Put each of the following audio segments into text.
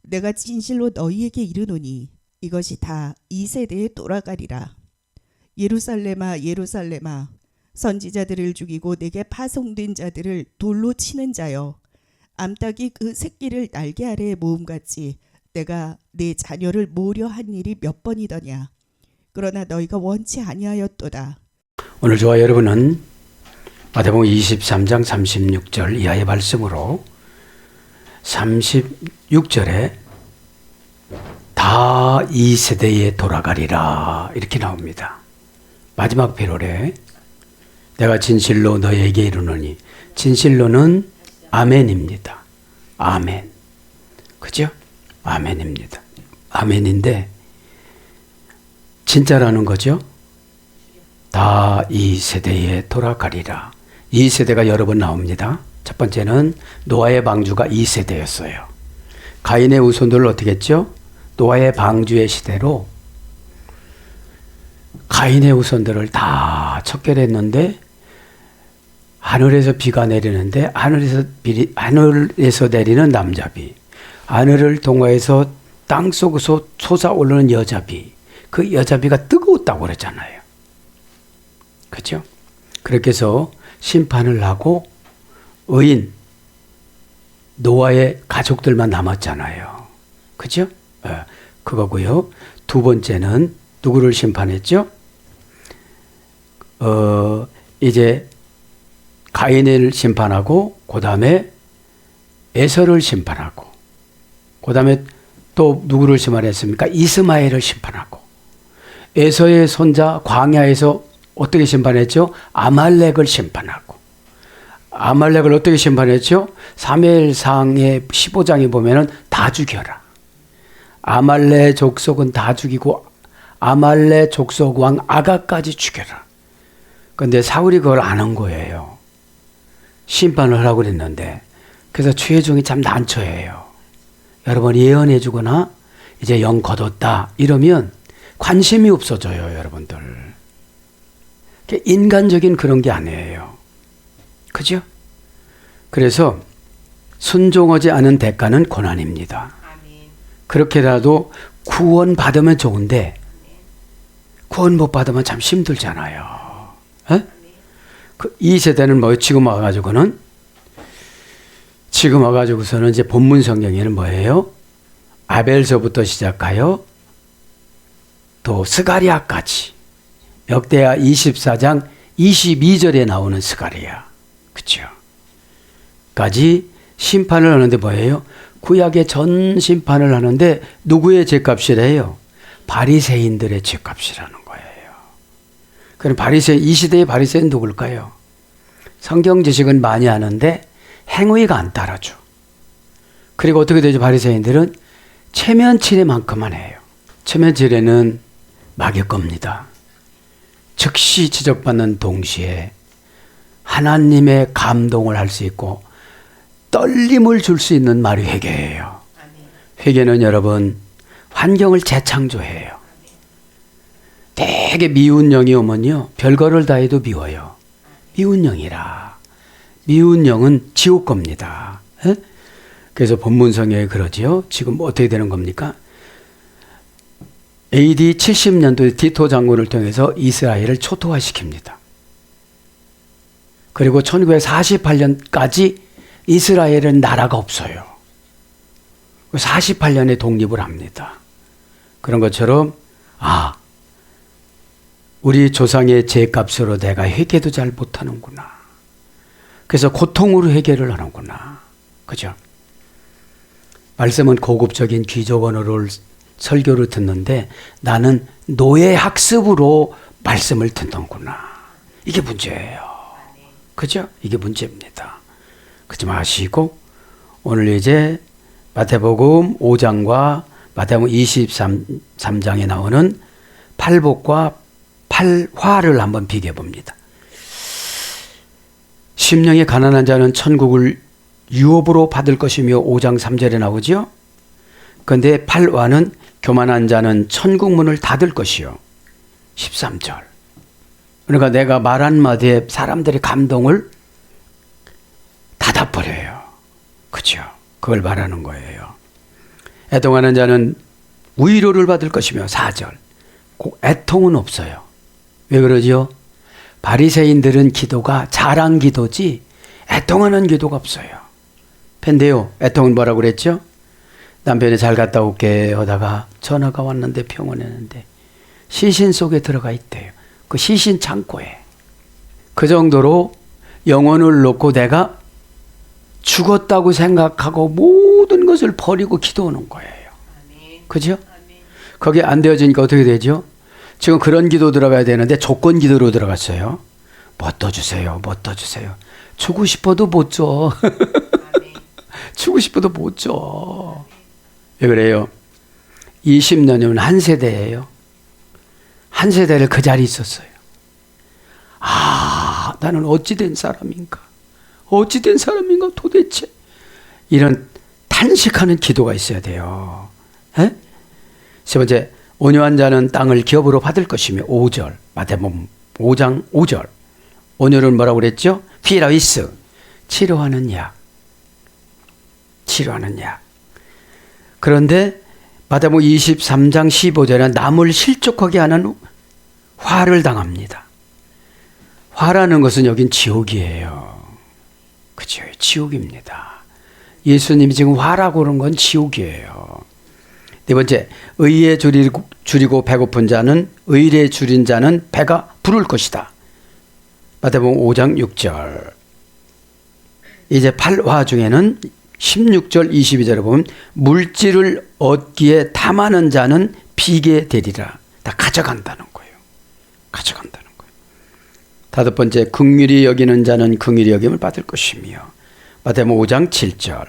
내가 진실로 너희에게 이르노니 이것이 다 이 세대에 돌아가리라. 예루살렘아 예루살렘아 선지자들을 죽이고 내게 파송된 자들을 돌로 치는 자여, 암탉이 그 새끼를 날개 아래에 모음같이 내가 내 자녀를 모으려 한 일이 몇 번이더냐. 그러나 너희가 원치 아니하였도다. 오늘 저와 여러분은 마태복음 23장 36절 이하의 말씀으로 36절에 다 이 세대에 돌아가리라 이렇게 나옵니다. 마지막 패럴에 내가 진실로 너에게 이르노니, 진실로는 아멘입니다. 아멘. 그죠? 아멘입니다. 아멘인데 진짜라는 거죠. 다 이 세대에 돌아가리라. 이 세대가 여러 번 나옵니다. 첫 번째는 노아의 방주가 이 세대였어요. 가인의 후손들을 어떻게 했죠? 노아의 방주의 시대로 가인의 후손들을 다 척결했는데, 하늘에서 비가 내리는데 하늘에서 내리는 남자비, 하늘을 통과해서 땅속에서 솟아오르는 여자비, 그 여자비가 뜨거웠다고 그랬잖아요. 그렇죠? 그렇게 해서 심판을 하고 의인 노아의 가족들만 남았잖아요. 그렇죠? 그거고요. 두 번째는 누구를 심판했죠? 이제 가인을 심판하고, 그 다음에 에서를 심판하고, 그 다음에 또 누구를 심판했습니까? 이스마엘을 심판하고, 에서의 손자 광야에서 어떻게 심판했죠? 아말렉을 심판하고, 아말렉을 어떻게 심판했죠? 사무엘상의 15장에 보면은 다 죽여라. 아말렉 족속은 다 죽이고 아말렉 족속 왕 아각까지 죽여라. 그런데 사울이 그걸 안 한 거예요. 심판을 하라고 그랬는데. 그래서 최종이 참 난처해요. 여러분, 예언해 주거나 이제 영 거뒀다 이러면 관심이 없어져요, 여러분들. 인간적인 그런 게 아니에요. 그죠? 그래서 순종하지 않은 대가는 고난입니다. 그렇게라도 구원 받으면 좋은데 구원 못 받으면 참 힘들잖아요. 이 세대는 뭐 지금 와가지고는 이제 본문 성경에는 뭐예요? 아벨서부터 시작하여 또 스가랴까지, 역대하 24장 22절에 나오는 스가랴, 그렇죠? 까지 심판을 하는데 뭐예요? 구약의 전 심판을 하는데 누구의 죄값이래요? 바리새인들의 죄값이라는 거예요. 그럼 바리새인, 이 시대의 바리새인 누굴까요? 성경 지식은 많이 하는데 행위가 안 따라줘. 그리고 어떻게 되죠? 바리새인들은 체면치레만큼만 해요. 체면치레는 막일 겁니다. 즉시 지적받는 동시에 하나님의 감동을 할 수 있고 떨림을 줄 수 있는 말이 회개예요. 회개는 여러분 환경을 재창조해요. 되게 미운 영이 오면요, 별거를 다 해도 미워요. 미운 영이라. 미운 영은 지옥 겁니다. 그래서 본문 성경에 그러지요. 지금 어떻게 되는 겁니까? AD 70년도에 디토 장군을 통해서 이스라엘을 초토화시킵니다. 그리고 1948년까지 이스라엘은 나라가 없어요. 48년에 독립을 합니다. 그런 것처럼 우리 조상의 죄값으로 내가 회개도 잘 못하는구나. 그래서 고통으로 회개를 하는구나. 그죠? 말씀은 고급적인 귀족 언어를 설교를 듣는데 나는 노예 학습으로 말씀을 듣는구나. 이게 문제예요. 그죠? 이게 문제입니다. 그러지 마시고 오늘 이제 마태복음 5장과 마태복음 23장에 나오는 팔복과 팔화를 한번 비교해 봅니다. 심령이 가난한 자는 천국을 유업으로 받을 것이며 5장 3절에 나오죠. 그런데 팔화는 교만한 자는 천국 문을 닫을 것이요. 13절. 그러니까 내가 말 한마디에 사람들의 감동을 닫아버려요. 그죠? 그걸 말하는 거예요. 애통하는 자는 위로를 받을 것이며 4절. 애통은 없어요. 왜 그러지요? 바리새인들은 기도가 자랑 기도지 애통하는 기도가 없어요. 근데요, 애통은 뭐라고 그랬죠? 남편이 잘 갔다 올게 하다가 전화가 왔는데 평온했는데 시신 속에 들어가 있대요. 그 시신 창고에. 그 정도로 영혼을 놓고 내가 죽었다고 생각하고 모든 것을 버리고 기도하는 거예요. 그죠? 거기 안 되어지니까 어떻게 되죠? 지금 그런 기도 들어가야 되는데 조건 기도로 들어갔어요. 뭐 떠주세요. 뭐 떠주세요. 주고 싶어도 못 줘. 주고 싶어도 못 줘. 왜 그래요? 20년이면 한 세대예요. 한 세대를 그 자리에 있었어요. 아, 나는 어찌 된 사람인가? 어찌 된 사람인가 도대체? 이런 탄식하는 기도가 있어야 돼요. 에? 세 번째, 온유한 자는 땅을 기업으로 받을 것이며 5절, 마태복음 5장 5절. 온유는 뭐라고 그랬죠? 피라위스, 치료하는 약. 치료하는 약. 그런데 마태복음 23장 15절에 남을 실족하게 하는 화를 당합니다. 화라는 것은 여긴 지옥이에요. 그죠? 지옥입니다. 예수님이 지금 화라고 그런 건 지옥이에요. 네 번째, 의에 줄이고 배고픈 자는, 의에 줄인 자는 배가 부를 것이다. 마태복음 5장 6절. 이제 8화 중에는 16절 22절에 보면 물질을 얻기에 탐하는 자는 비게 되리라. 다 가져간다는 거예요. 가져간다는 거예요. 다섯 번째, 긍휼히 여기는 자는 긍휼히 여김을 받을 것이며 마태복음 5장 7절.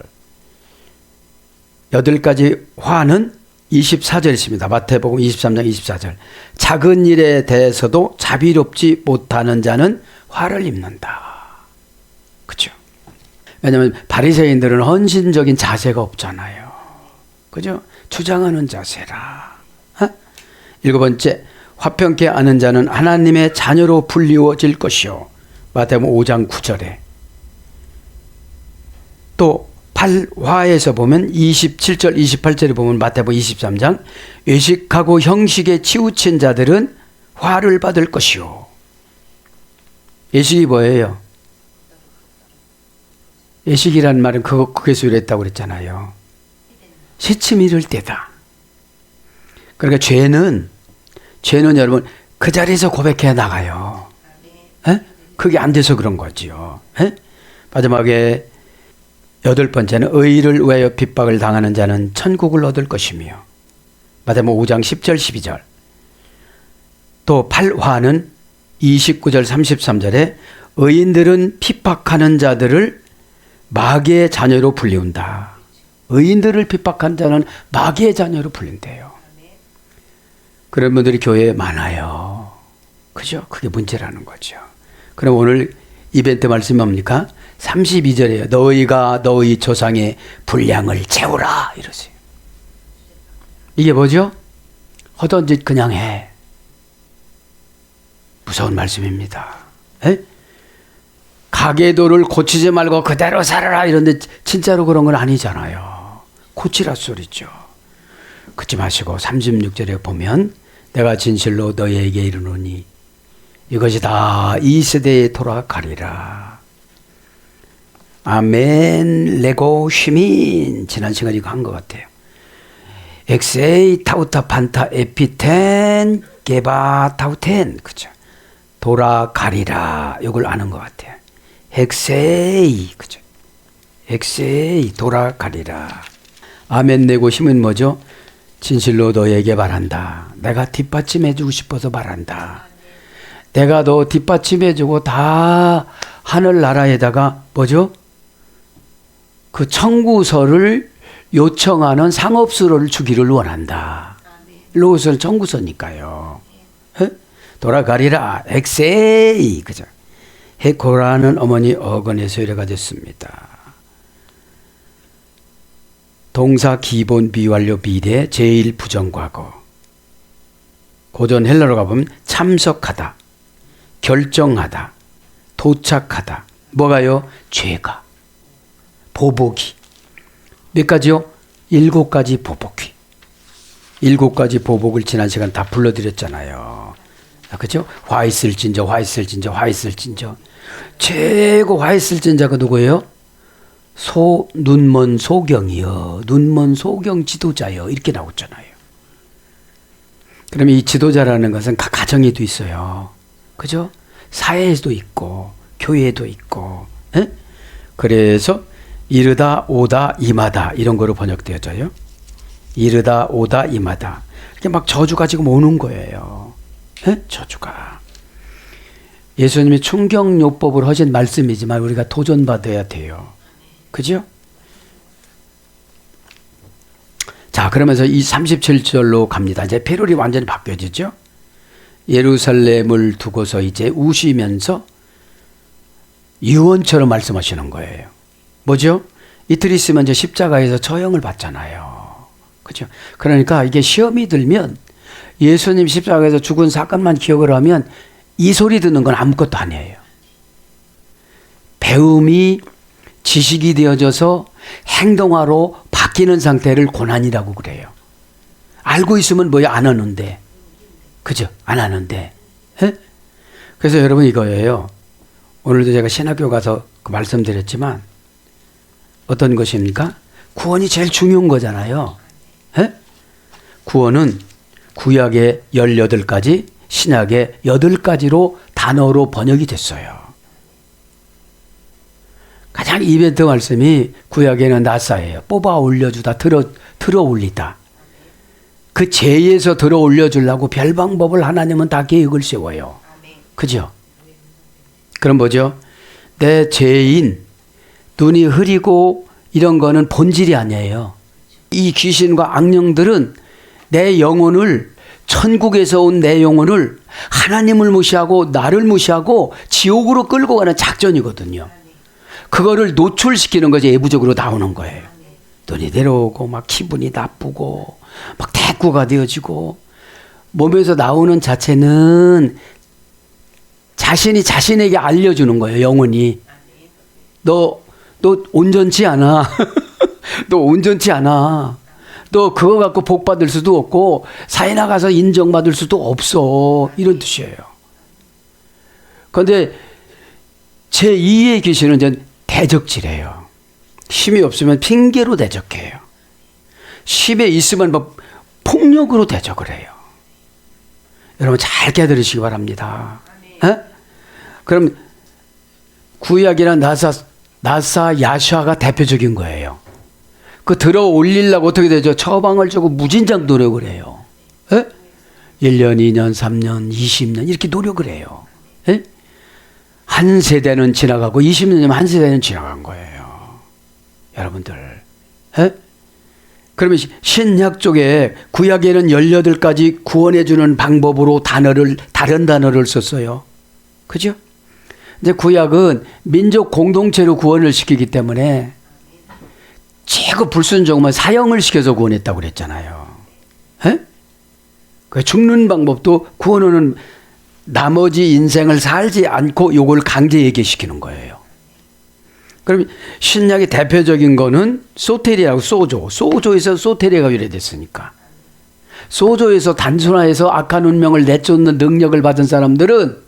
8가지 화는 24절에 있습니다. 마태복음 23장 24절. 작은 일에 대해서도 자비롭지 못하는 자는 화를 입는다. 그죠? 왜냐하면 바리새인들은 헌신적인 자세가 없잖아요. 그죠? 주장하는 자세라. 어? 7번째, 화평케 하는 자는 하나님의 자녀로 불리워질 것이요. 마태복음 5장 9절에. 또 8화에서 보면 27절 28절에 보면 마태복음 23장 외식하고 형식에 치우친 자들은 화를 받을 것이요. 외식이 뭐예요? 외식이라는 말은 그게서 유래했다고 그랬잖아요. 시침 이를 때다. 그러니까 죄는 여러분 그 자리에서 고백해 나가요. 에? 그게 안 돼서 그런 거지요. 에? 마지막에 8번째는 의를 위하여 핍박을 당하는 자는 천국을 얻을 것이며 마태복음 5장 10절 12절. 또 8화는 29절 33절에 의인들은 핍박하는 자들을 마귀의 자녀로 불리운다. 의인들을 핍박한 자는 마귀의 자녀로 불린대요. 그런 분들이 교회에 많아요. 그죠? 그게 문제라는 거죠. 그럼 오늘 이벤트 말씀이 뭡니까? 32절이에요. 너희가 너희 조상의 분량을 채우라 이러세요. 이게 뭐죠? 하던 짓 그냥 해. 무서운 말씀입니다. 에? 가계도를 고치지 말고 그대로 살아라 이런데 진짜로 그런 건 아니잖아요. 고치라 소리죠. 그치 마시고 36절에 보면 내가 진실로 너희에게 이르노니 이것이 다 이 세대에 돌아가리라. 아멘 레고 시민. 지난 시간에 이거 한 것 같아요. 엑세이 타우타 판타 에피텐 게바 타우텐. 그죠? 돌아가리라. 이걸 아는 것 같아요. 엑세이. 그죠? 엑세이 돌아가리라. 아멘 내고 힘은 뭐죠? 진실로 너에게 말한다. 내가 뒷받침해주고 싶어서 말한다. 내가 너 뒷받침해주고 다 하늘나라에다가 뭐죠? 그 청구서를 요청하는 상업수로를 주기를 원한다. 로스는 청구서니까요. 에? 돌아가리라. 엑세이. 그죠? 헤코라는 어머니 어건에서 유래가 됐습니다. 동사 기본 비완료 비대 제일 부정과거. 고전 헬라로 가보면 참석하다, 결정하다, 도착하다. 뭐가요? 죄가, 보복이. 몇 가지요? 7가지 보복이. 7가지 보복을 지난 시간 다 불러드렸잖아요. 그죠? 화 있을진저, 화 있을진저, 화 있을진저. 최고 화 있을진자가 누구예요? 눈먼 소경이요. 눈먼 소경 지도자요. 이렇게 나오잖아요. 그러면 이 지도자라는 것은 각 가정에도 있어요. 그죠? 사회에도 있고, 교회에도 있고. 에? 그래서 이르다, 오다, 임하다. 이런 거로 번역되어져요. 이르다, 오다, 임하다. 이렇게 막 저주가 지금 오는 거예요. 에? 저주가. 예수님이 충격요법을 하신 말씀이지만 우리가 도전받아야 돼요. 그죠? 자, 그러면서 이 37절로 갑니다. 이제 패럴이 완전히 바뀌어지죠. 예루살렘을 두고서 이제 우시면서 유언처럼 말씀하시는 거예요. 뭐죠? 이틀 있으면 이제 십자가에서 처형을 받잖아요. 그죠? 그러니까 이게 시험이 들면 예수님 십자가에서 죽은 사건만 기억을 하면 이 소리 듣는 건 아무것도 아니에요. 배움이 지식이 되어져서 행동화로 바뀌는 상태를 고난이라고 그래요. 알고 있으면 뭐야 안 하는데. 그죠? 안 하는데. 에? 그래서 여러분 이거예요. 오늘도 제가 신학교 가서 그 말씀드렸지만 어떤 것입니까? 구원이 제일 중요한 거잖아요. 에? 구원은 구약의 18가지, 신약의 8가지로 단어로 번역이 됐어요. 가장 이벤트 말씀이 구약에는 나사예요. 뽑아 올려주다, 들어 올리다. 그 죄에서 들어 올려주려고 별 방법을 하나님은 다 계획을 세워요. 그죠? 그럼 뭐죠? 내 죄인, 눈이 흐리고 이런 거는 본질이 아니에요. 이 귀신과 악령들은 내 영혼을, 천국에서 온 내 영혼을 하나님을 무시하고 나를 무시하고 지옥으로 끌고 가는 작전이거든요. 그거를 노출시키는 것이 예부적으로 나오는 거예요. 눈이 내려오고 막 기분이 나쁘고 막 대꾸가 되어지고 몸에서 나오는 자체는 자신이 자신에게 알려주는 거예요. 영혼이. 너 온전치 않아. 너 온전치 않아. 너 그거 갖고 복 받을 수도 없고 사회 나가서 인정받을 수도 없어. 이런 뜻이에요. 그런데 제2의 귀신은 이제 대적질해요. 힘이 없으면 핑계로 대적해요. 힘에 있으면 뭐 폭력으로 대적을 해요. 여러분 잘 깨달으시기 바랍니다. 에? 그럼 구약이나 나사 야샤가 대표적인 거예요. 그 들어 올리려고 어떻게 되죠? 처방을 주고 무진장 노력을 해요. 에? 1년, 2년, 3년, 20년 이렇게 노력을 해요. 에? 한 세대는 지나가고 20년이면 한 세대는 지나간 거예요. 여러분들. 에? 그러면 신약 쪽에 구약에는 18가지 구원해주는 방법으로 다른 단어를 썼어요. 그죠? 이제 구약은 민족 공동체로 구원을 시키기 때문에 최고 불순종만 사형을 시켜서 구원했다고 그랬잖아요. 에? 그 죽는 방법도 구원하는 나머지 인생을 살지 않고 요걸 강제 얘기시키는 거예요. 그럼 신약의 대표적인 거는 소테리아하고 소조에서 소테리아가 유래됐으니까. 소조에서 단순화해서 악한 운명을 내쫓는 능력을 받은 사람들은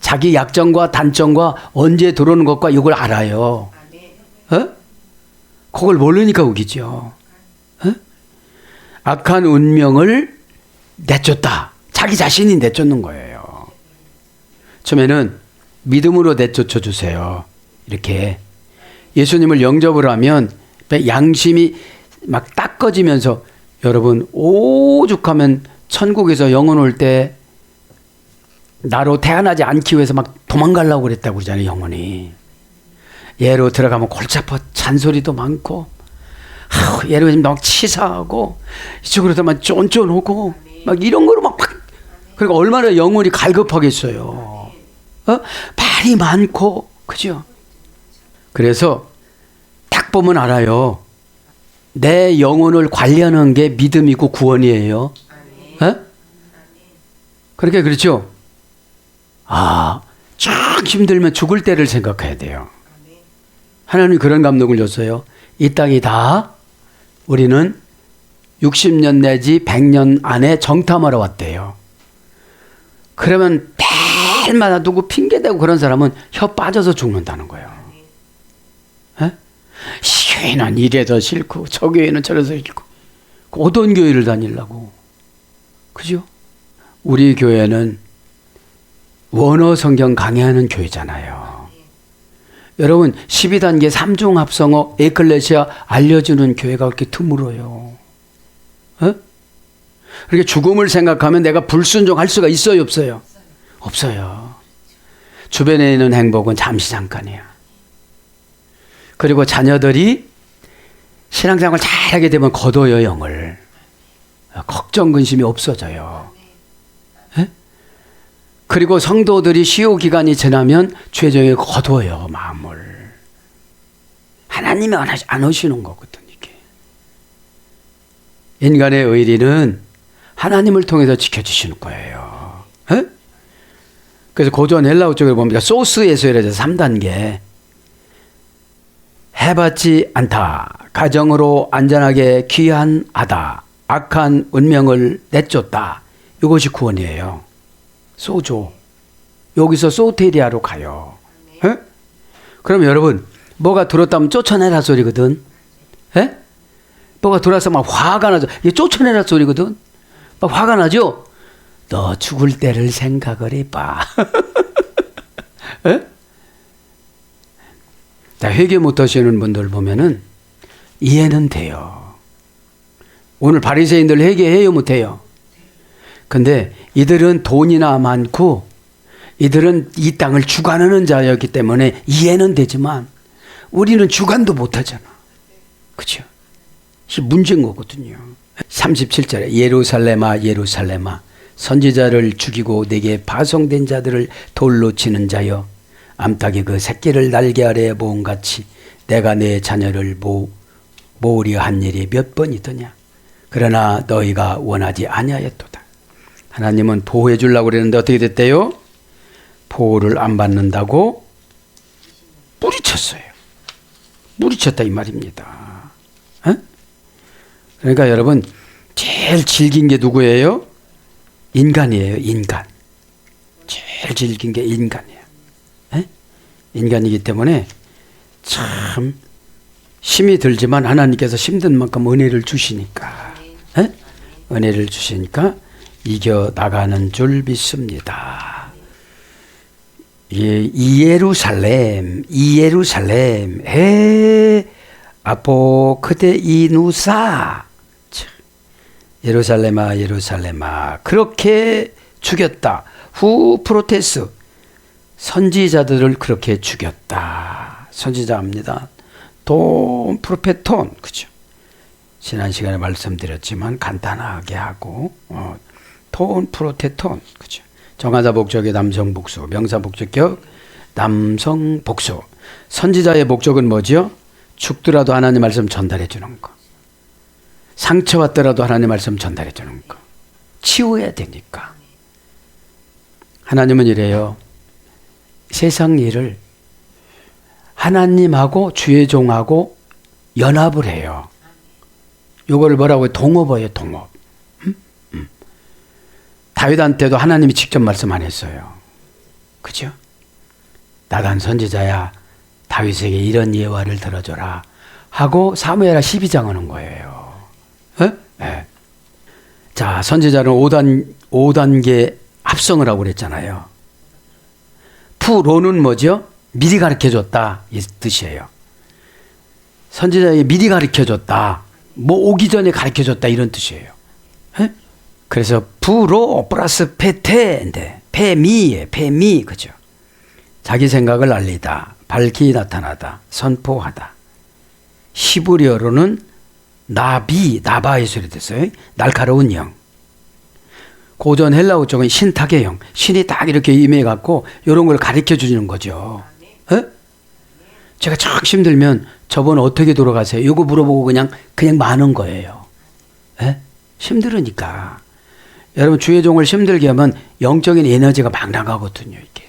자기 약점과 단점과 언제 들어오는 것과 이걸 알아요. 어? 그걸 모르니까 우기죠. 어? 악한 운명을 내쫓다. 자기 자신이 내쫓는 거예요. 처음에는 믿음으로 내쫓아 주세요. 이렇게 예수님을 영접을 하면 양심이 막 닦아지면서 여러분 오죽하면 천국에서 영혼 올 때 나로 태어나지 않기 위해서 막 도망가려고 그랬다고 그러잖아요. 영혼이. 예로 들어가면 골치 아파 잔소리도 많고 예로 막 치사하고 이쪽으로 막 쫀쫀하고 막 이런 거로 막 그러니까 얼마나 영혼이 갈급하겠어요. 말이 많고 그죠? 그래서 딱 보면 알아요. 내 영혼을 관리하는 게 믿음이고 구원이에요. 그러니까 그렇죠? 쭉 힘들면 죽을 때를 생각해야 돼요. 하나님이 그런 감동을 줬어요. 이 땅이 다 우리는 60년 내지 100년 안에 정탐하러 왔대요. 그러면 매일마다 누구 핑계대고 그런 사람은 혀 빠져서 죽는다는 거예요. 에? 교회는 이래서 싫고 저 교회는 저래서 싫고 어떤 교회를 다니려고. 그죠? 우리 교회는 원어 성경 강의하는 교회잖아요. 여러분 12단계 3중 합성어 에클레시아 알려주는 교회가 그렇게 드물어요. 에? 그렇게 죽음을 생각하면 내가 불순종할 수가 있어요, 없어요? 없어요. 주변에 있는 행복은 잠시 잠깐이야. 그리고 자녀들이 신앙생활 잘하게 되면 거둬요, 영을. 걱정 근심이 없어져요. 에? 그리고 성도들이 시효 기간이 지나면 죄정에 거둬요, 마음을. 하나님이 안 오시는 거거든, 이게. 인간의 의리는 하나님을 통해서 지켜주시는 거예요. 에? 그래서 고전 헬라어 쪽에 보면 소스에서 이래서 3단계. 해받지 않다. 가정으로 안전하게 귀환하다. 악한 운명을 내쫓다. 이것이 구원이에요. 소조. 여기서 소테리아로 가요. 에? 그럼 여러분 뭐가 들었다면 쫓아내라 소리거든. 에? 뭐가 들어와서 막 화가 나죠. 이게 쫓아내라 소리거든. 막 화가 나죠. 너 죽을 때를 생각을 해봐. 에? 자, 회개 못하시는 분들 보면은 이해는 돼요. 오늘 바리새인들 회개해요, 못해요? 근데 이들은 돈이나 많고 이들은 이 땅을 주관하는 자였기 때문에 이해는 되지만 우리는 주관도 못하잖아. 그렇죠? 이게 문제인 거거든요. 37절에 예루살렘아 예루살렘아 선지자를 죽이고 내게 파송된 자들을 돌로 치는 자여 암탉이 그 새끼를 날개 아래에 모음같이 내가 내 자녀를 모으려 한 일이 몇 번이더냐. 그러나 너희가 원하지 아니하였도다. 하나님은 보호해 주려고 그랬는데 어떻게 됐대요? 보호를 안 받는다고 뿌리쳤어요. 뿌리쳤다 이 말입니다. 에? 그러니까 여러분 제일 질긴 게 누구예요? 인간이에요. 인간. 제일 질긴 게 인간이에요. 에? 인간이기 때문에 참 힘이 들지만 하나님께서 힘든 만큼 은혜를 주시니까 에? 은혜를 주시니까 이겨나가는 줄 믿습니다. 이예루살렘 아포크데이누사 예루살렘아 예루살렘아 그렇게 죽였다. 후 프로테스 선지자들을 그렇게 죽였다. 선지자입니다. 돈 프로페톤 그죠? 지난 시간에 말씀드렸지만 간단하게 하고 톤 프로테톤 그죠? 정하자 목적의 남성 복수, 명사 목적격 남성 복수. 선지자의 목적은 뭐죠? 죽더라도 하나님 말씀 전달해 주는 거. 상처받더라도 하나님 말씀 전달해 주는 거. 치유해야 되니까. 하나님은 이래요. 세상 일을 하나님하고 주의 종하고 연합을 해요. 요거를 뭐라고 해요? 동업이에요. 동업. 다윗한테도 하나님이 직접 말씀 안 했어요. 그죠? 나단 선지자야 다윗에게 이런 예화를 들어줘라 하고 사무엘하 12장 하는 거예요. 네. 자, 선지자는 5단계 합성을 하고 그랬잖아요. 푸로는 뭐죠? 미리 가르쳐줬다 이 뜻이에요. 선지자에게 미리 가르쳐줬다. 뭐 오기 전에 가르쳐줬다 이런 뜻이에요. 네? 그래서 푸로 플러스 페테인데 페미에 페미 그죠? 자기 생각을 알리다, 밝히 나타나다, 선포하다. 히브리어로는 나바의 소리 됐어요. 날카로운 영. 고전 헬라어 쪽은 신탁의 영. 신이 딱 이렇게 임해갖고 이런 걸 가르쳐 주는 거죠. 에? 제가 참 힘들면 저번 어떻게 돌아가세요? 이거 물어보고 그냥 많은 거예요. 에? 힘들으니까. 여러분 주의 종을 힘들게 하면 영적인 에너지가 막 나가거든요. 이게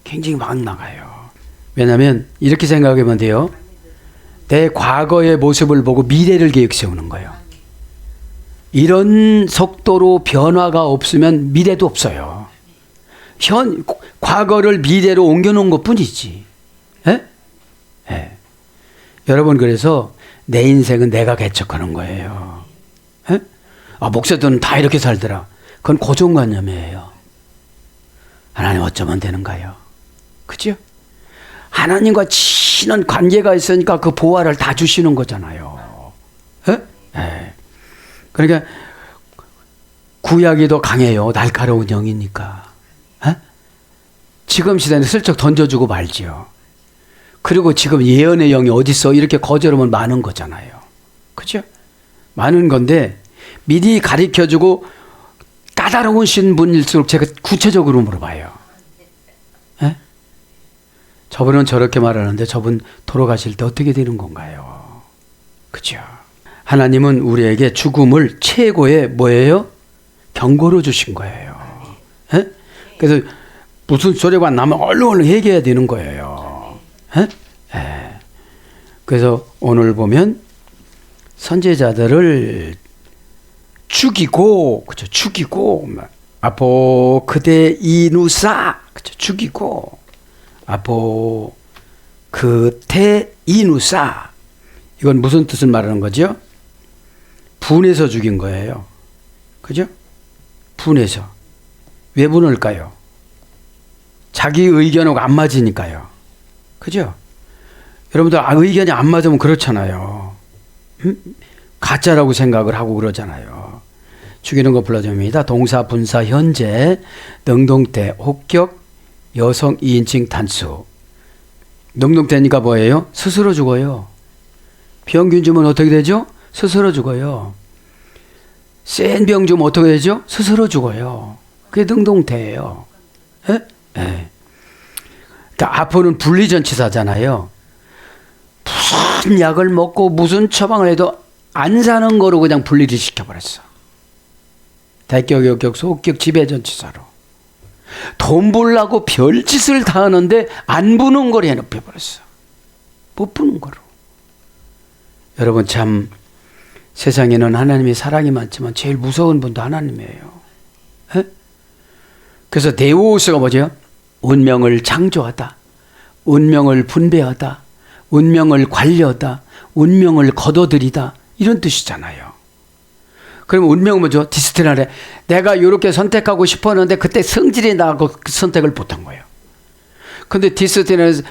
굉장히 막 나가요. 왜냐하면 이렇게 생각하면 돼요. 내 과거의 모습을 보고 미래를 계획 세우는 거예요. 이런 속도로 변화가 없으면 미래도 없어요. 과거를 미래로 옮겨놓은 것 뿐이지. 예? 예. 여러분, 그래서 내 인생은 내가 개척하는 거예요. 예? 목사들은 다 이렇게 살더라. 그건 고정관념이에요. 하나님 어쩌면 되는가요? 그죠? 하나님과 친한 관계가 있으니까 그 보화를 다 주시는 거잖아요. 예? 예. 그러니까 구약이 더 강해요. 날카로운 영이니까. 에? 지금 시대는 슬쩍 던져주고 말지요. 그리고 지금 예언의 영이 어딨어? 이렇게 거절하면 많은 거잖아요. 그죠? 많은 건데 미리 가르쳐주고 까다로우신 분일수록 제가 구체적으로 물어봐요. 에? 저분은 저렇게 말하는데 저분 돌아가실 때 어떻게 되는 건가요? 그죠? 하나님은 우리에게 죽음을 최고의 뭐예요? 경고로 주신 거예요. 에? 그래서 무슨 소리가 나면 얼른 얘기해야 되는 거예요. 에? 에. 그래서 오늘 보면 선지자들을 죽이고, 그죠? 죽이고, 아포 그대 이누사, 그죠? 죽이고, 아포 그대 이누사. 이건 무슨 뜻을 말하는 거죠? 분해서 죽인 거예요. 그죠? 분해서. 왜 분할까요? 자기 의견하고 안 맞으니까요. 그죠? 여러분들 의견이 안 맞으면 그렇잖아요. 가짜라고 생각을 하고 그러잖아요. 죽이는 거 불러줍니다. 동사, 분사, 현재, 능동태, 혹격, 여성 2인칭 단수. 능동태니까 뭐예요? 스스로 죽어요. 병균 주면 어떻게 되죠? 스스로 죽어요. 센 병 주면 어떻게 되죠? 스스로 죽어요. 그게 능동태예요. 예? 예. 그러니까 아포는 분리전치사잖아요. 무슨 약을 먹고 무슨 처방을 해도 안 사는 거로 그냥 분리를 시켜버렸어. 대격, 역격, 소격, 지배전치사로. 돈 벌라고 별짓을 다 하는데 안 부는 걸 해놓혀버렸어. 못 부는 거로. 여러분, 참 세상에는 하나님의 사랑이 많지만 제일 무서운 분도 하나님이에요. 에? 그래서 데우스가 뭐죠? 운명을 창조하다, 운명을 분배하다, 운명을 관리하다, 운명을 거둬들이다, 이런 뜻이잖아요. 그러면 운명은 뭐죠? 디스티나래. 내가 이렇게 선택하고 싶었는데 그때 성질이 나고 그 선택을 못한 거예요. 근데 디스티나에서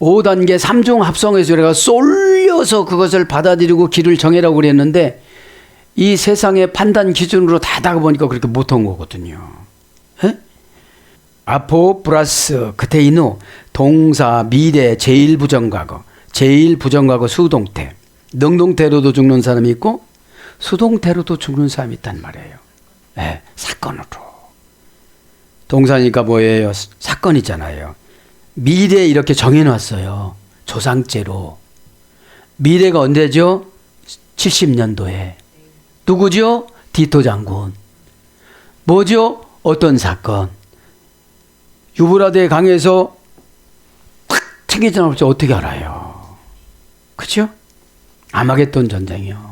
5단계 3중 합성해서 우리가 쏠려서 그것을 받아들이고 길을 정해라고 그랬는데 이 세상의 판단 기준으로 다 하다 보니까 그렇게 못한 거거든요. 에? 아포 플러스 그테이노 동사 미래 제1부정과거 제1부정과거 수동태 능동태로도 죽는 사람이 있고 수동태로도 죽는 사람이 있단 말이에요. 네, 사건으로. 동사니까 뭐예요? 사건이잖아요. 미래 이렇게 정해놨어요. 조상제로. 미래가 언제죠? 70년도에. 누구죠? 디토 장군. 뭐죠? 어떤 사건. 유브라데 강에서 탁 튀기지 어떻게 알아요? 그죠? 아마겟돈 전쟁이요.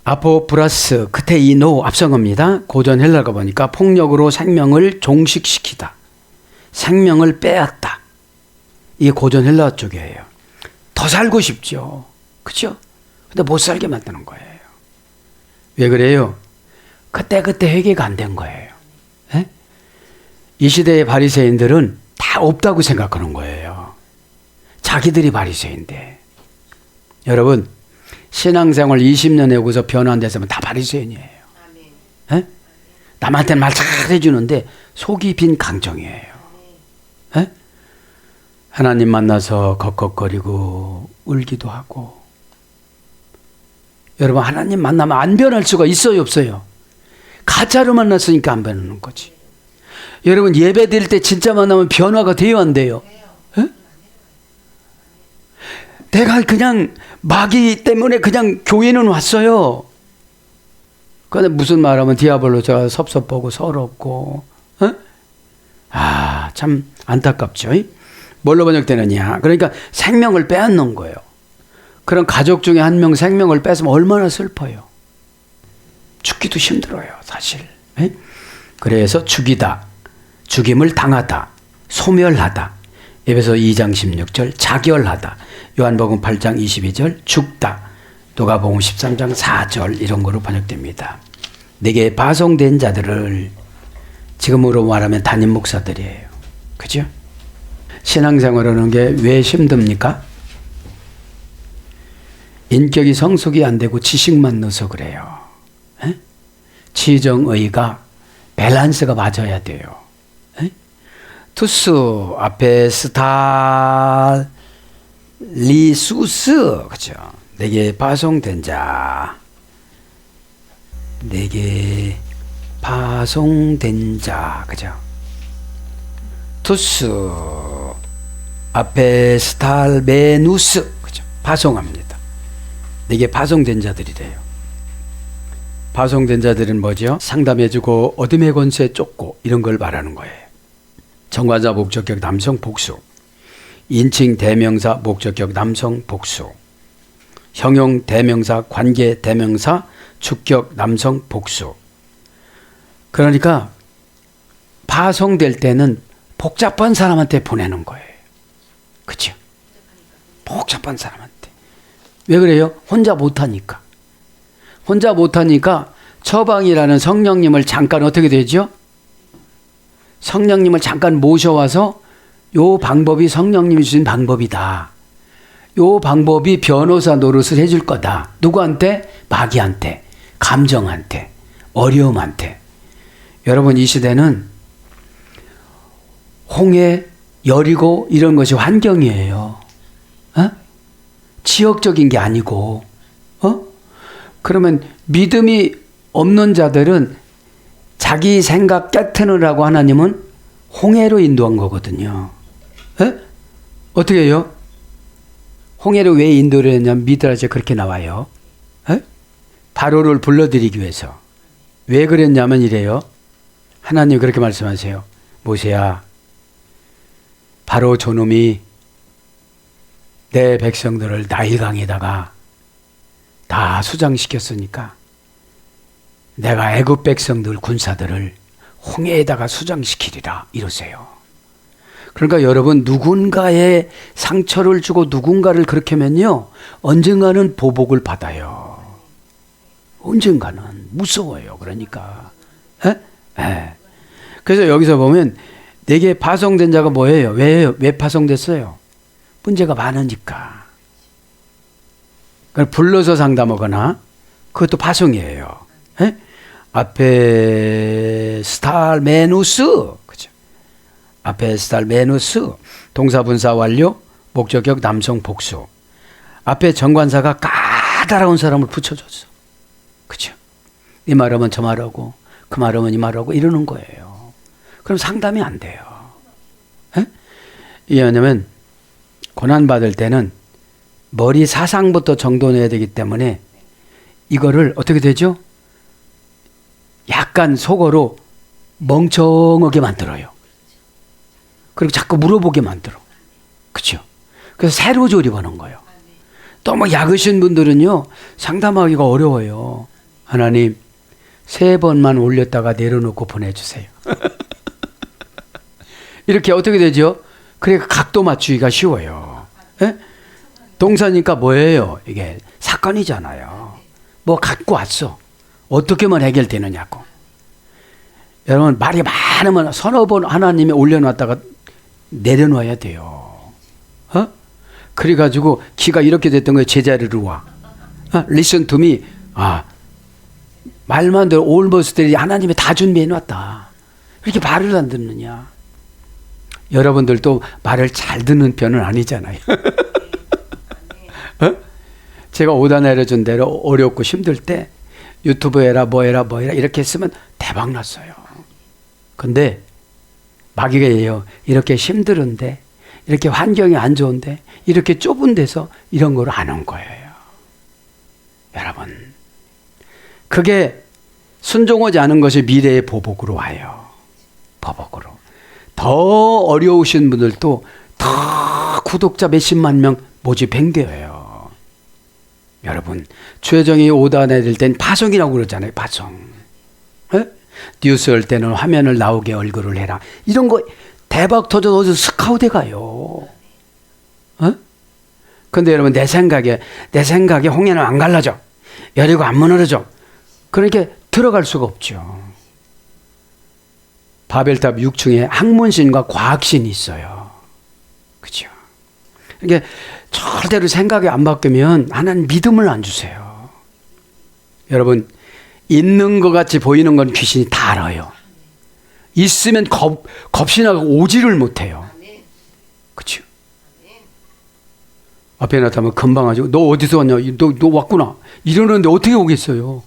아포 플러스 크테이노 앞서갑니다. 고전 헬라가 보니까 폭력으로 생명을 종식시키다. 생명을 빼앗다. 이게 고전 헬라 쪽이에요. 더 살고 싶죠. 그죠? 근데 못 살게 만드는 거예요. 왜 그래요? 그때 회개가 안 된 거예요. 에? 이 시대의 바리새인들은 다 없다고 생각하는 거예요. 자기들이 바리새인데. 여러분, 신앙생활 20년 해고서 변화한 데서는 다 바리새인이에요. 에? 남한테 말 잘해주는데 속이 빈 강정이에요. 에? 하나님 만나서 걱걱거리고 울기도 하고. 여러분, 하나님 만나면 안 변할 수가 있어요, 없어요? 가짜로 만났으니까 안 변하는 거지. 여러분, 예배 드릴 때 진짜 만나면 변화가 돼요, 안 돼요? 에? 내가 그냥 마귀 때문에 그냥 교회는 왔어요. 근데 무슨 말하면 디아블로 제가 섭섭하고 서럽고, 에? 참 안타깝죠. 뭘로 번역되느냐? 그러니까 생명을 빼앗는 거예요. 그런 가족 중에 한 명 생명을 뺏으면 얼마나 슬퍼요. 죽기도 힘들어요, 사실. 에? 그래서 죽이다, 죽임을 당하다, 소멸하다. 에베소 2장 16절 자결하다. 요한복음 8장 22절 죽다. 누가복음 13장 4절 이런 거로 번역됩니다. 내게 파송된 자들을 지금으로 말하면 담임 목사들이에요. 그죠? 신앙생활하는 게 왜 힘듭니까? 인격이 성숙이 안 되고 지식만 넣어서 그래요. 에? 지정의가 밸런스가 맞아야 돼요. 에? 투스 앞에 스타 리수스 그죠? 내게 파송된 자, 내게 파송된 자 그죠? 투스 앞에 스탈메누스 그죠? 파송합니다. 내게 파송된 자들이래요. 파송된 자들은 뭐죠? 상담해주고 어둠의 권세 쫓고 이런 걸 말하는 거예요. 정관사 목적격 남성 복수, 인칭 대명사 목적격 남성 복수, 형용 대명사 관계 대명사 주격 남성 복수. 그러니까 파송될 때는 복잡한 사람한테 보내는 거예요. 그렇죠? 복잡한 사람한테. 왜 그래요? 혼자 못하니까. 혼자 못하니까 처방이라는 성령님을 잠깐 어떻게 되죠? 성령님을 잠깐 모셔와서 요 방법이 성령님이 주신 방법이다. 요 방법이 변호사 노릇을 해줄 거다. 누구한테? 마귀한테, 감정한테, 어려움한테. 여러분 이 시대는 홍해, 여리고 이런 것이 환경이에요. 어? 지역적인 게 아니고, 그러면 믿음이 없는 자들은 자기 생각 깨트느라고 하나님은 홍해로 인도한 거거든요. 에? 어떻게 해요? 홍해로 왜 인도를 했냐면 미드라지에 그렇게 나와요. 에? 바로를 불러들이기 위해서. 왜 그랬냐면 이래요. 하나님 그렇게 말씀하세요. 모세야, 바로 저놈이 내 백성들을 나일강에다가 다 수장시켰으니까 내가 애굽 백성들 군사들을 홍해에다가 수장시키리라 이러세요. 그러니까 여러분 누군가의 상처를 주고 누군가를 그렇게 하면요 언젠가는 보복을 받아요. 언젠가는 무서워요. 그러니까 에? 에. 그래서 여기서 보면 내게 파송된 자가 뭐예요? 왜 파송됐어요? 문제가 많으니까. 그걸 불러서 상담하거나 그것도 파송이에요. 에? 앞에 스탈메누스 그죠? 앞에 스탈메누스 동사분사 완료 목적격 남성 복수. 앞에 정관사가 까다로운 사람을 붙여줬어. 그죠? 이 말하면 저 말하고 그 말하면 이 말하고 이러는 거예요. 그럼 상담이 안 돼요. 에? 왜냐하면 고난받을 때는 머리 사상부터 정돈해야 되기 때문에 이거를 어떻게 되죠? 약간 속어로 멍청하게 만들어요. 그리고 자꾸 물어보게 만들어. 그렇죠? 그래서 새로 조립하는 거예요. 또 뭐 약으신 분들은요 상담하기가 어려워요. 하나님 3번만 올렸다가 내려놓고 보내주세요. 이렇게 어떻게 되죠? 그러니까 각도 맞추기가 쉬워요. 에? 동사니까 뭐예요? 이게 사건이잖아요. 뭐 갖고 왔어. 어떻게만 해결되느냐고. 여러분 말이 많으면 서너 번 하나님이 올려놨다가 내려놔야 돼요. 어? 그래가지고 기가 이렇게 됐던 거예요. 제자리로 와. Listen to me. 말만 들어 올버스들이 하나님이 다 준비해놨다. 이렇게 말을 안 듣느냐. 여러분들도 말을 잘 듣는 편은 아니잖아요. 어? 제가 오다 내려준 대로 어렵고 힘들 때 유튜브 해라 뭐 해라 이렇게 했으면 대박 났어요. 근데 마귀가 해요. 이렇게 힘들은데 이렇게 환경이 안 좋은데 이렇게 좁은 데서 이런 걸 안 한 거예요. 여러분 그게 순종하지 않은 것이 미래의 보복으로 와요. 보복으로. 더 어려우신 분들도 더 구독자 몇십만 명 모집행되어요. 여러분, 최정이 오단에 될 땐 파송이라고 그러잖아요. 파송. 에? 뉴스 할 때는 화면을 나오게 얼굴을 해라. 이런 거 대박 터져서 어디서 스카우트에 가요. 근데 여러분, 내 생각에 홍해는 안 갈라져. 여리고 안 무너져. 그러니까 들어갈 수가 없죠. 바벨탑 6층에 학문신과 과학신이 있어요. 그죠? 그러니까 절대로 생각이 안 바뀌면 하나님 믿음을 안 주세요. 여러분, 있는 것 같이 보이는 건 귀신이 다 알아요. 있으면 겁신하고 오지를 못해요. 그죠? 앞에 나타나면 금방 하죠. 너 어디서 왔냐? 너 왔구나. 이러는데 어떻게 오겠어요?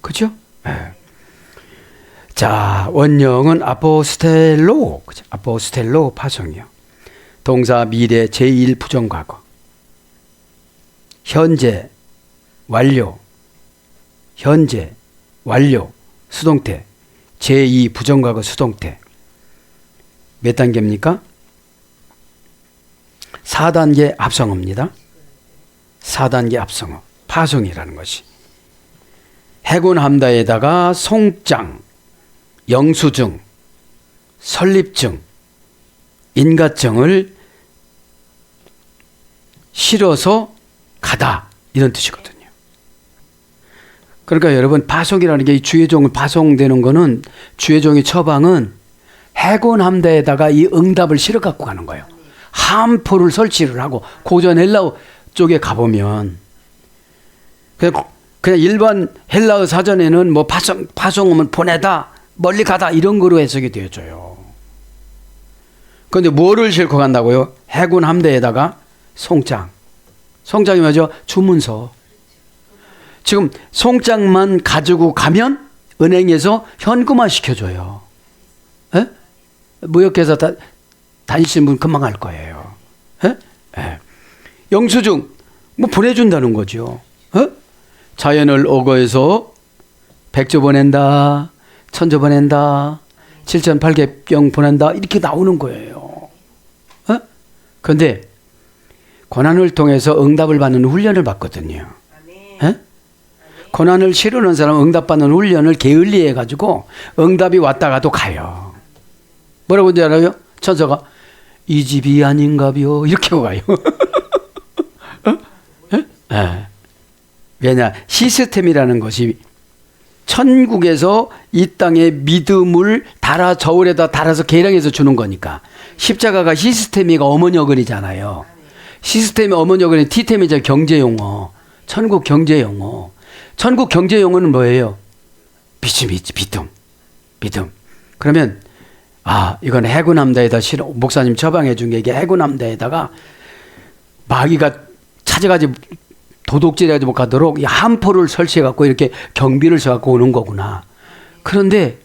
그죠? 네. 자, 원형은 아포스텔로, 그죠? 아포스텔로 파송이요. 동사 미래 제1 부정과거. 현재 완료. 현재 완료 수동태. 제2 부정과거 수동태. 몇 단계입니까? 4단계 합성어입니다. 4단계 합성어. 파송이라는 것이. 해군함다에다가 송장, 영수증, 설립증, 인가증을 실어서 가다. 이런 뜻이거든요. 그러니까 여러분, 파송이라는 게 주의종을 파송되는 거는 주의종의 처방은 해군함대에다가 이 응답을 실어 갖고 가는 거예요. 함포를 설치를 하고 고전 헬라어 쪽에 가보면 그냥 일반 헬라어 사전에는 뭐 파송하면 보내다, 멀리 가다 이런 거로 해석이 되어져요. 그런데 뭐를 싣고 간다고요? 해군 함대에다가 송장. 송장이 뭐죠? 주문서. 지금 송장만 가지고 가면 은행에서 현금화 시켜줘요. 에? 무역회사 다니시는 분 금방 알 거예요. 에? 에. 영수증 뭐 보내준다는 거죠. 에? 자연을 어거해서 100조 보낸다, 1000조 보낸다, 7,800병 보낸다 이렇게 나오는 거예요. 그런데 고난을 통해서 응답을 받는 훈련을 받거든요. 에? 고난을 치르는 사람은 응답받는 훈련을 게을리해 가지고 응답이 왔다가도 가요. 뭐라고 하는지 알아요? 천사가 이 집이 아닌가비요 이렇게 가요. 네. 왜냐, 시스템이라는 것이 천국에서 이 땅에 믿음을 달아 저울에다 달아서 계량해서 주는 거니까. 십자가가 시스템이가 어머니 어근이잖아요. 시스템이 어머니 어근이 티템이죠. 경제용어. 천국 경제용어. 천국 경제용어는 뭐예요? 믿음. 그러면 이건 해군함대에다 목사님 처방해 준 게 이게 해군함대에다가 마귀가 찾아가지 도둑질하지 못 가도록 이 함포를 설치해 갖고 이렇게 경비를 써 갖고 오는 거구나. 그런데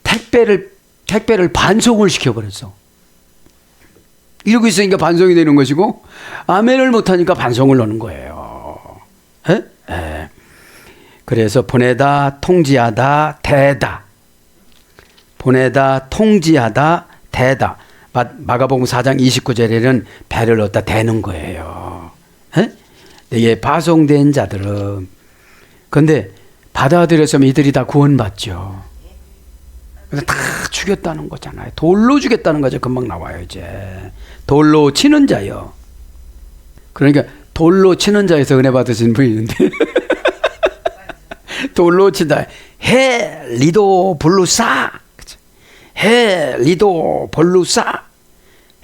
택배를 반송을 시켜 버렸어. 이러고 있으니까 반송이 되는 것이고 아멘을 못 하니까 반송을 넣는 거예요. 에? 에. 그래서 보내다, 통지하다, 대다. 보내다, 통지하다, 대다. 마가복음 4장 29절에는 배를 얻다 대는 거예요. 에? 이게 파송된 자들은 근데 받아들였으면 이들이 다 구원받죠. 그래서 다 죽였다는 거잖아요. 돌로 죽였다는 거죠. 금방 나와요. 이제 돌로 치는 자요. 그러니까 돌로 치는 자에서 은혜 받으신 분이 있는데 돌로 친다. 해 리도 블루사. 해 리도 블루사.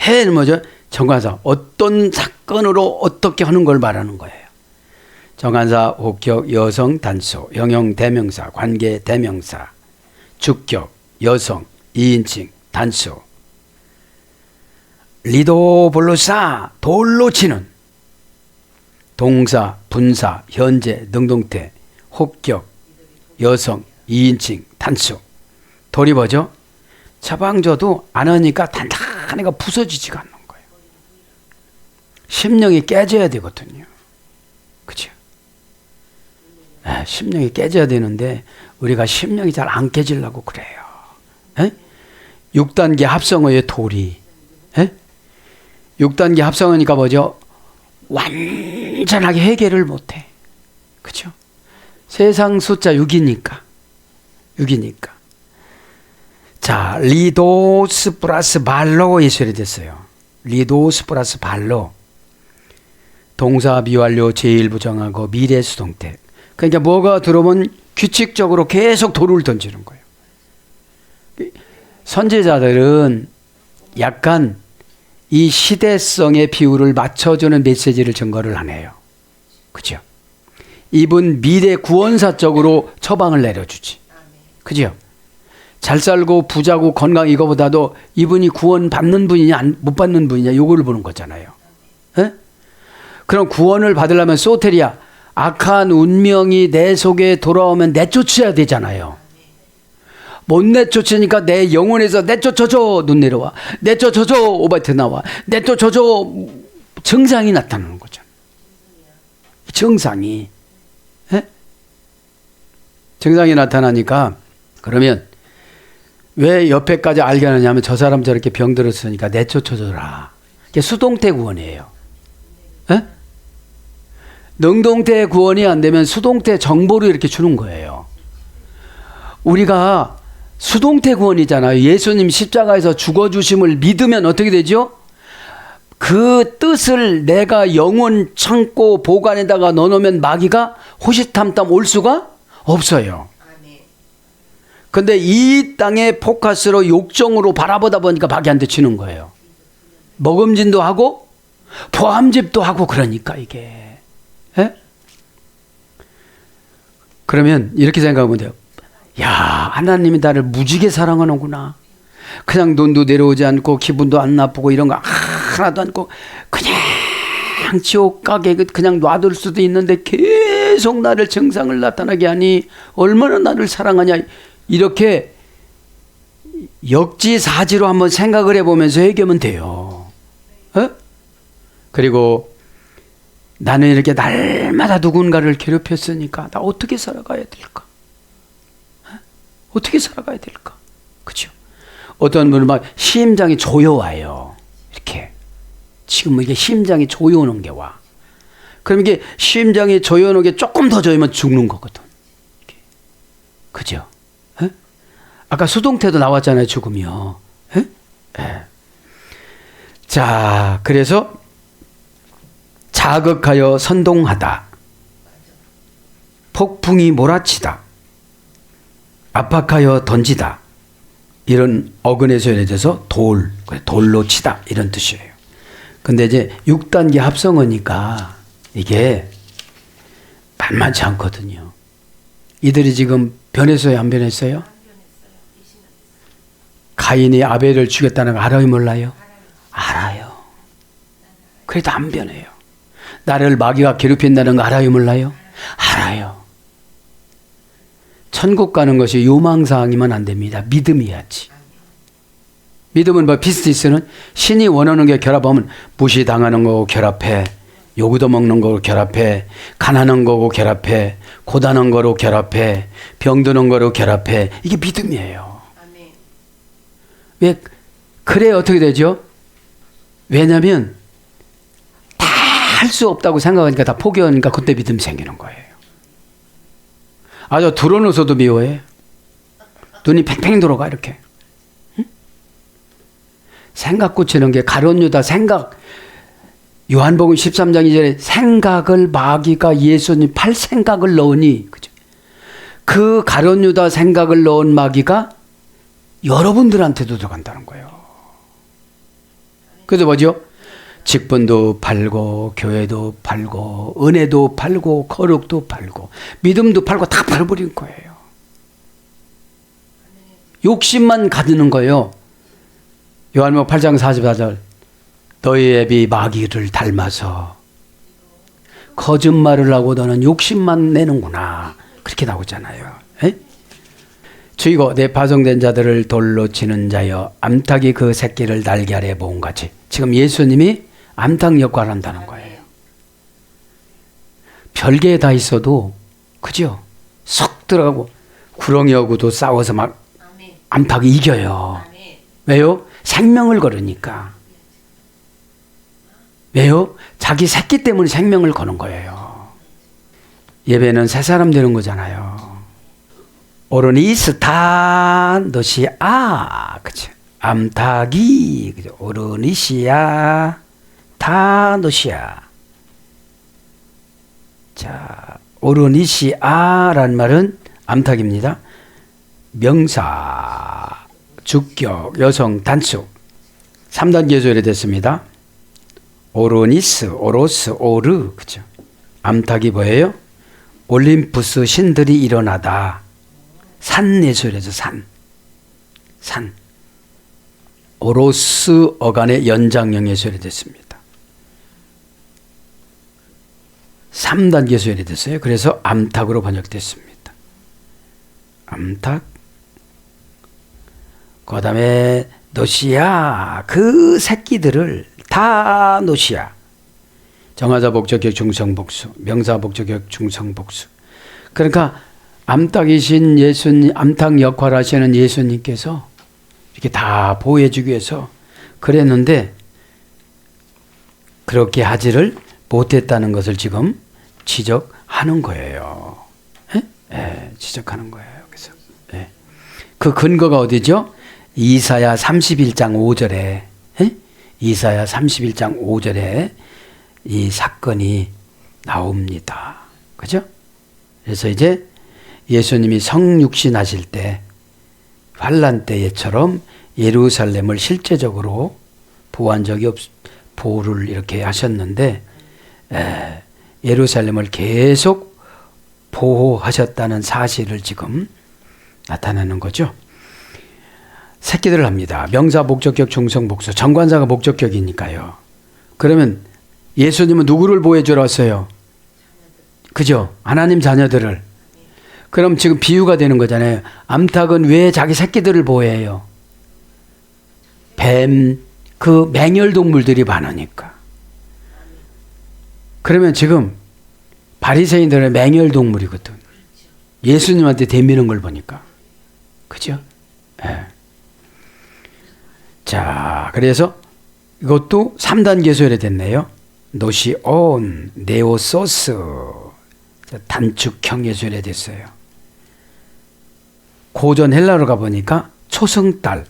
해는 뭐죠? 정관사. 어떤 사건으로 어떻게 하는 걸 말하는 거예요. 정관사, 혹격, 여성, 단수, 영형, 대명사, 관계, 대명사, 주격, 여성, 2인칭, 단수. 리도 볼로사, 돌로 치는. 동사, 분사, 현재, 능동태, 혹격, 여성, 2인칭, 단수. 돌이 뭐죠? 처방줘도 안 하니까 단단히가 부서지지가 않는 거예요. 심령이 깨져야 되거든요. 그죠? 네, 심령이 깨져야 되는데 우리가 심령이 잘 안 깨지려고 그래요. 에? 6단계 합성어의 돌이. 에? 6단계 합성어니까 뭐죠? 완전히 온전하게 해결을 못해. 그죠? 세상 숫자 6이니까. 6이니까. 자, 리도스 플러스 발로 예술이 됐어요. 리도스 플러스 발로. 동사 미완료 제1부정하고 미래 수동태. 그러니까 뭐가 들어오면 규칙적으로 계속 돌을 던지는 거예요. 선지자들은 약간 이 시대성의 비율을 맞춰주는 메시지를 증거를 하네요. 그죠? 이분 미래 구원사적으로 처방을 내려주지. 그죠? 잘 살고 부자고 건강 이거보다도 이분이 구원 받는 분이냐 못 받는 분이냐 요거를 보는 거잖아요. 에? 그럼 구원을 받으려면 소테리아 악한 운명이 내 속에 돌아오면 내쫓아야 되잖아요. 못 내쫓으니까 내 영혼에서 내쫓아줘 눈 내려와, 내쫓아줘 오바이트 나와, 내쫓아줘 증상이 나타나는 거죠. 증상이 증상이 나타나니까 그러면 왜 옆에까지 알게 하느냐면 저 사람 저렇게 병들었으니까 내쫓아줘라. 이게 수동태 구원이에요. 에? 능동태 구원이 안 되면 수동태 정보를 이렇게 주는 거예요. 우리가 수동태 구원이잖아요. 예수님 십자가에서 죽어주심을 믿으면 어떻게 되죠? 그 뜻을 내가 영혼 창고 보관에다가 넣어놓으면 마귀가 호시탐탐 올 수가 없어요. 근데 이 땅의 포커스로 욕정으로 바라보다 보니까 마귀한테 치는 거예요. 먹음진도 하고 포함집도 하고 그러니까 이게. 에? 그러면 이렇게 생각하면 돼요. 야, 하나님이 나를 무지개 사랑하는구나. 그냥 돈도 내려오지 않고 기분도 안 나쁘고 이런 거 하나도 않고 그냥 지옥 가게 그냥 놔둘 수도 있는데 계속 나를 증상을 나타나게 하니 얼마나 나를 사랑하냐. 이렇게 역지사지로 한번 생각을 해보면서 해결하면 돼요. 어? 그리고 나는 이렇게 날마다 누군가를 괴롭혔으니까 나 어떻게 살아가야 될까? 어? 어떻게 살아가야 될까? 그렇죠? 어떤 분은 막 심장이 조여와요. 이렇게 지금 이게 심장이 조여오는 게 와. 그럼 이게 심장이 조여오는 게 조금 더 조이면 죽는 거거든. 그죠? 아까 수동태도 나왔잖아요. 죽음이요. 네. 자, 그래서 자극하여 선동하다. 폭풍이 몰아치다. 압박하여 던지다. 이런 어근에서 연해져서 돌로 치다. 이런 뜻이에요. 근데 이제 6단계 합성어니까 이게 만만치 않거든요. 이들이 지금 변했어요? 안 변했어요? 가인이 아벨을 죽였다는 거 알아요? 몰라요? 알아요. 그래도 안 변해요. 나를 마귀가 괴롭힌다는 거 알아요? 몰라요? 알아요. 천국 가는 것이 요망사항이면 안 됩니다. 믿음이야지. 믿음은 뭐 비스티스는 신이 원하는 게 결합하면 무시당하는 거고 결합해. 요구도 먹는 거고 결합해. 가난한 거고 결합해. 고단한 거로 결합해. 병드는 거로 결합해. 이게 믿음이에요. 왜? 그래 어떻게 되죠? 왜냐하면 다 할 수 없다고 생각하니까 다 포기하니까 그때 믿음 생기는 거예요. 저 들어놓아서도 미워해. 눈이 팽팽 들어가 이렇게. 응? 생각 고치는 게 가룟 유다 생각. 요한복음 13장 2절에 생각을 마귀가 예수님 팔 생각을 넣으니 그죠? 그 가룟 유다 생각을 넣은 마귀가 여러분들한테도 들어간다는 거예요. 그래서 뭐죠? 직분도 팔고 교회도 팔고 은혜도 팔고 거룩도 팔고 믿음도 팔고 다 팔아버린 거예요. 욕심만 가지는 거예요. 요한복음 8장 44절 너희 애비 마귀를 닮아서 거짓말을 하고 너는 욕심만 내는구나. 그렇게 나오잖아요. 에? 주이고 내 파송된 자들을 돌로 치는 자여 암탉이 그 새끼를 날개 아래 모은 같이. 지금 예수님이 암탉 역할을 한다는 거예요. 별개에 다 있어도 그죠? 쏙 들어가고 구렁이하고도 싸워서 막 암탉이 이겨요. 왜요? 생명을 걸으니까. 왜요? 자기 새끼 때문에 생명을 거는 거예요. 예배는 새 사람 되는 거잖아요. 오르니스타 노시아, 그치? 암탉이, 그죠? 오르니시아 다 노시아. 자, 오르니시아라는 말은 암탉입니다. 명사, 주격, 여성, 단수. 3단계 조율이 됐습니다. 오르니스, 오로스, 오르, 그죠? 암탉이 뭐예요? 올림푸스 신들이 일어나다. 산 예술에서 산. 오로스 어간의 연장형 예술이 됐습니다. 3단계 소열이 됐어요. 그래서 암탉으로 번역됐습니다. 암탉. 그 다음에 노시아, 그 새끼들을 다 노시아. 정하자 목적격 중성복수, 명사 목적격 중성복수. 그러니까 암탉이신 예수님, 암탉 역할 하시는 예수님께서 이렇게 다 보호해주기 위해서 그랬는데 그렇게 하지를 못했다는 것을 지금 지적하는 거예요. 지적하는 거예요. 그래서 그 근거가 어디죠? 이사야 31장 5절에 이사야 31장 5절에 이 사건이 나옵니다. 그죠? 그래서 이제 예수님이 성육신 하실 때 환란 때처럼 예루살렘을 실제적으로 보호한 적이 보호를 이렇게 하셨는데 예루살렘을 계속 보호하셨다는 사실을 지금 나타내는 거죠. 새끼들을 합니다. 명사 목적격 중성 복수. 정관사가 목적격이니까요. 그러면 예수님은 누구를 보호해 주러 왔어요? 그죠? 하나님 자녀들을. 그럼 지금 비유가 되는 거잖아요. 암탉은 왜 자기 새끼들을 보호해요? 뱀, 그 맹혈동물들이 많으니까. 그러면 지금 바리새인들은 맹혈동물이거든. 예수님한테 대미는 걸 보니까. 그죠? 자, 그래서 이것도 3단계 소열이 됐네요. 노시온, 네오소스, 단축형 예술이 됐어요. 고전 헬라로 가보니까 초승달,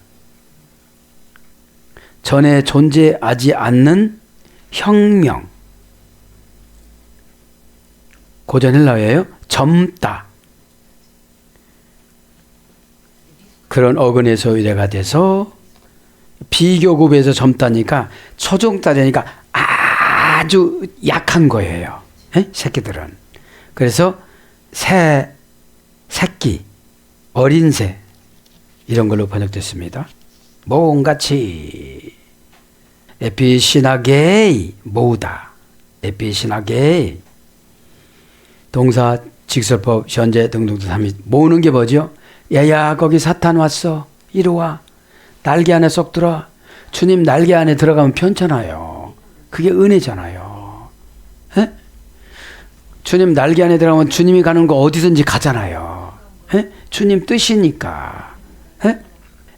전에 존재하지 않는 혁명, 고전 헬라어예요. 젊다. 그런 어근에서 의뢰가 돼서 비교급에서 젊다니까 초중달이니까 아주 약한 거예요. 새끼들은. 그래서 새끼, 어린 새 이런 걸로 번역됐습니다. 모음같이 에피시나게이 모으다. 에피시나게이 동사, 직설법, 현재 등등도 모으는 게 뭐죠? 야야 거기 사탄 왔어. 이리 와. 날개 안에 쏙 들어. 주님 날개 안에 들어가면 편찮아요. 그게 은혜잖아요. 에? 주님 날개 안에 들어가면 주님이 가는 거 어디든지 가잖아요. 에? 주님 뜻이니까.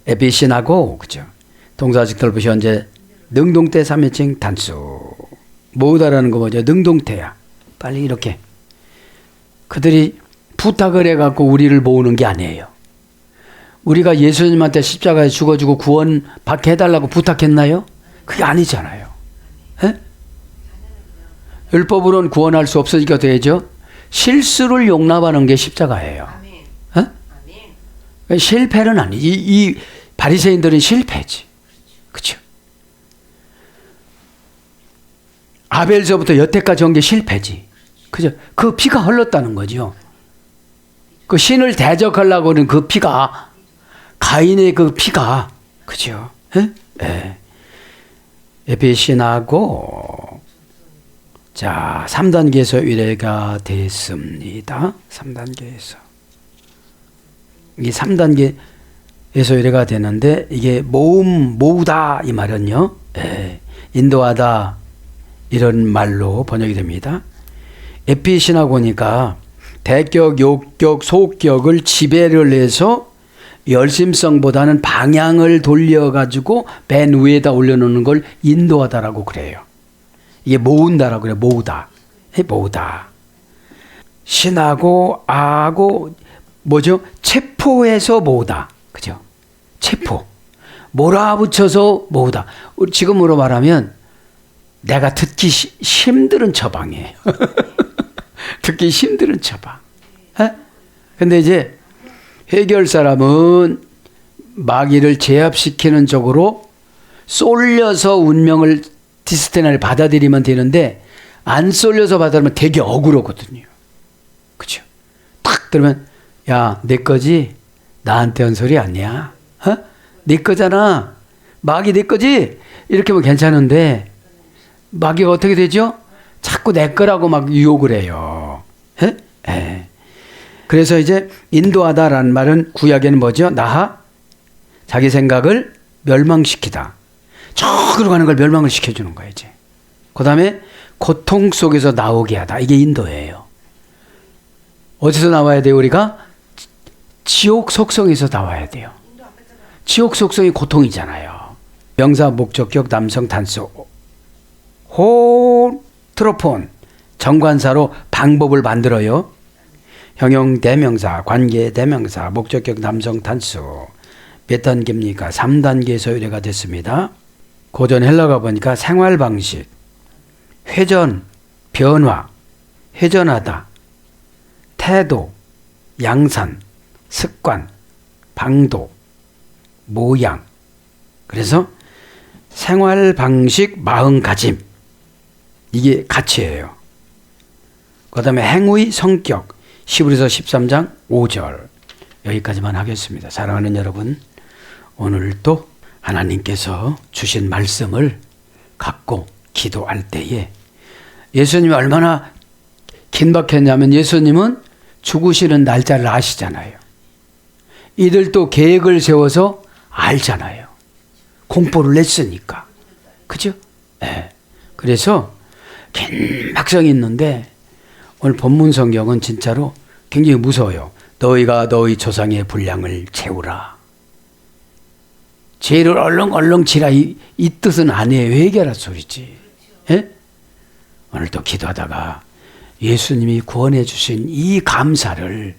에비신하고 그죠? 동사, 직설법, 현재 능동태 3인칭 단수. 모으다라는 거 뭐죠? 능동태야. 빨리 이렇게. 그들이 부탁을 해갖고 우리를 모으는 게 아니에요. 우리가 예수님한테 십자가에 죽어주고 구원 받게 해달라고 부탁했나요? 그게 아니잖아요. 에? 율법으로는 구원할 수 없으니까 되죠. 실수를 용납하는 게 십자가예요. 에? 실패는 아니. 이 바리새인들은 실패지. 그렇죠? 아벨서부터 여태까지 온 게 실패지. 그죠? 그 피가 흘렀다는 거죠. 그 신을 대적하려고 하는 그 피가, 가인의 그 피가, 그죠? 에피신하고, 자, 3단계에서 의뢰가 됐습니다. 3단계에서. 이 3단계에서 의뢰가 되는데, 이게 모으다, 이 말은요, 인도하다, 이런 말로 번역이 됩니다. 에피신하고니까 대격, 욕격, 소격을 지배를 해서 열심성보다는 방향을 돌려가지고 맨 위에다 올려놓는 걸 인도하다라고 그래요. 이게 모은다라고 그래요. 모으다. 모으다. 신하고 아고 뭐죠? 체포해서 모으다. 그죠? 체포. 몰아붙여서 모으다. 우리 지금으로 말하면 내가 듣기 힘든 처방이에요. 듣기 힘든 처방. 근데 이제 해결 사람은 마귀를 제압시키는 쪽으로 쏠려서 운명을 디스테나를 받아들이면 되는데 안 쏠려서 받아들이면 되게 억울하거든요. 그죠? 탁 들으면 야, 내 거지? 나한테 한 소리 아니야? 내 거잖아. 마귀 내 거지? 이렇게 하면 괜찮은데 마귀가 어떻게 되죠? 자꾸 내 거라고 막 유혹을 해요. 그래서 이제 인도하다라는 말은 구약에는 뭐죠? 나하? 자기 생각을 멸망시키다. 저기로 가는 걸 멸망을 시켜주는 거예요, 이제. 그 다음에 고통 속에서 나오게 하다. 이게 인도예요. 어디서 나와야 돼요, 우리가? 지옥 속성에서 나와야 돼요. 지옥 속성이 고통이잖아요. 명사, 목적격, 남성, 단수. 트로폰. 정관사로 방법을 만들어요. 형용 대명사, 관계 대명사, 목적격 남성 단수. 몇 단계입니까? 3단계에서 의뢰가 됐습니다. 고전 헬라가 보니까 생활 방식, 회전, 변화, 회전하다, 태도, 양산, 습관, 방도, 모양. 그래서 생활 방식, 마음가짐. 이게 가치예요. 그 다음에 행위, 성격. 히브리서 13장 5절. 여기까지만 하겠습니다. 사랑하는 여러분, 오늘도 하나님께서 주신 말씀을 갖고 기도할 때에 예수님이 얼마나 긴박했냐면 예수님은 죽으시는 날짜를 아시잖아요. 이들도 계획을 세워서 알잖아요. 공포를 냈으니까. 그죠? 네. 그래서 긴박성이 있는데 오늘 본문 성경은 진짜로 굉장히 무서워요. 너희가 너희 조상의 분량을 채우라. 죄를 얼렁얼렁 치라 이 뜻은 아니에요. 회개하라 소리지. 예? 오늘도 기도하다가 예수님이 구원해 주신 이 감사를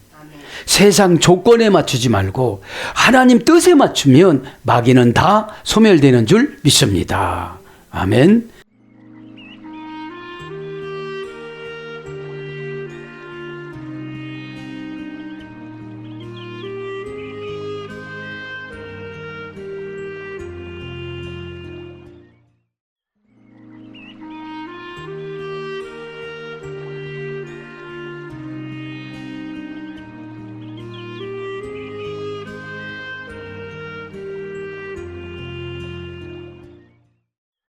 세상 조건에 맞추지 말고 하나님 뜻에 맞추면 마귀는 다 소멸되는 줄 믿습니다. 아멘.